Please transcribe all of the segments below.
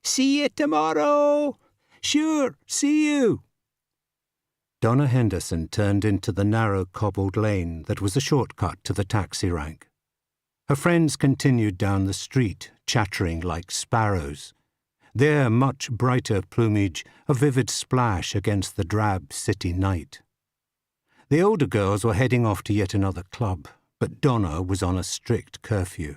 See you tomorrow. Sure, see you. Donna Henderson turned into the narrow cobbled lane that was a shortcut to the taxi rank. Her friends continued down the street, chattering like sparrows, their much brighter plumage a vivid splash against the drab city night. The older girls were heading off to yet another club, but Donna was on a strict curfew.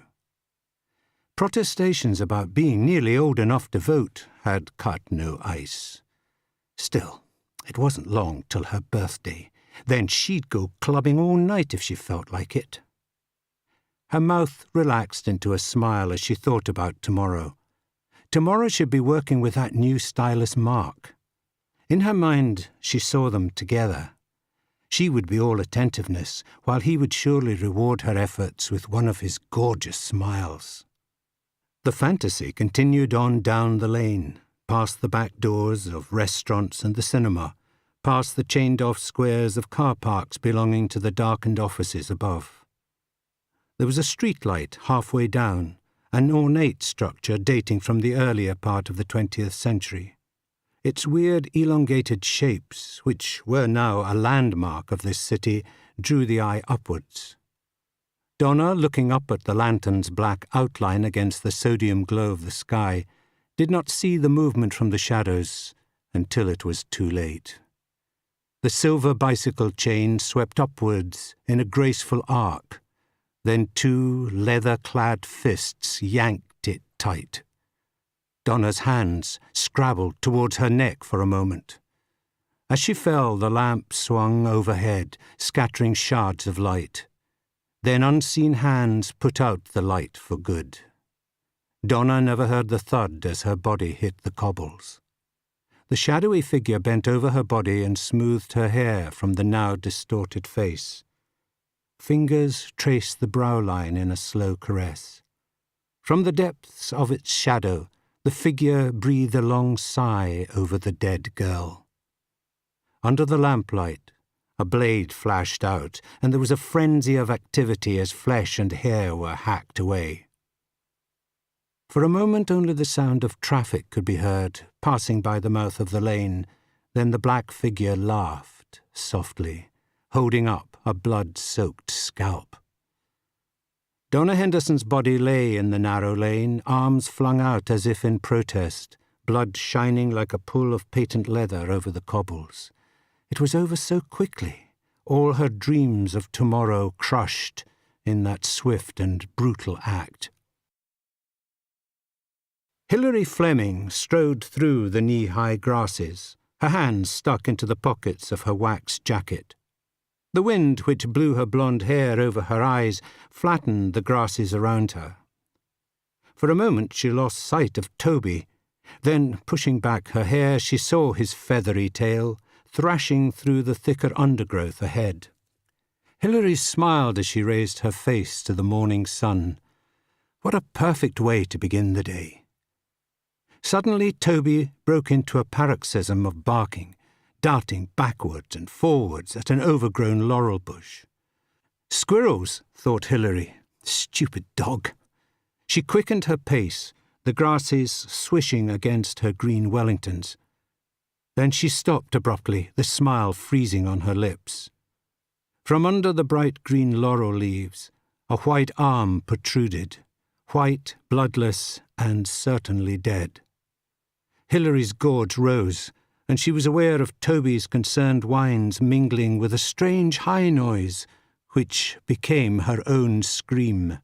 Protestations about being nearly old enough to vote had cut no ice. Still, it wasn't long till her birthday. Then she'd go clubbing all night if she felt like it. Her mouth relaxed into a smile as she thought about tomorrow. Tomorrow she'd be working with that new stylist Mark. In her mind, she saw them together. She would be all attentiveness, while he would surely reward her efforts with one of his gorgeous smiles. The fantasy continued on down the lane, past the back doors of restaurants and the cinema, past the chained-off squares of car parks belonging to the darkened offices above. There was a streetlight halfway down, an ornate structure dating from the earlier part of the 20th century. Its weird elongated shapes, which were now a landmark of this city, drew the eye upwards. Donna, looking up at the lantern's black outline against the sodium glow of the sky, did not see the movement from the shadows until it was too late. The silver bicycle chain swept upwards in a graceful arc. Then two leather-clad fists yanked it tight. Donna's hands scrabbled towards her neck for a moment. As she fell, the lamp swung overhead, scattering shards of light. Then unseen hands put out the light for good. Donna never heard the thud as her body hit the cobbles. The shadowy figure bent over her body and smoothed her hair from the now distorted face. Fingers traced the brow line in a slow caress. From the depths of its shadow, the figure breathed a long sigh over the dead girl. Under the lamplight, a blade flashed out, and there was a frenzy of activity as flesh and hair were hacked away. For a moment only the sound of traffic could be heard, passing by the mouth of the lane. Then the black figure laughed softly, holding up a blood-soaked scalp. Donna Henderson's body lay in the narrow lane, arms flung out as if in protest, blood shining like a pool of patent leather over the cobbles. It was over so quickly, all her dreams of tomorrow crushed in that swift and brutal act. Hilary Fleming strode through the knee-high grasses, her hands stuck into the pockets of her wax jacket. The wind, which blew her blonde hair over her eyes, flattened the grasses around her. For a moment she lost sight of Toby. Then, pushing back her hair, she saw his feathery tail, thrashing through the thicker undergrowth ahead. Hilary smiled as she raised her face to the morning sun. What a perfect way to begin the day. Suddenly Toby broke into a paroxysm of barking, darting backwards and forwards at an overgrown laurel bush. Squirrels, thought Hilary. Stupid dog. She quickened her pace, the grasses swishing against her green Wellingtons. Then she stopped abruptly, the smile freezing on her lips. From under the bright green laurel leaves, a white arm protruded, white, bloodless, and certainly dead. Hilary's gorge rose, and she was aware of Toby's concerned whines mingling with a strange high noise, which became her own scream.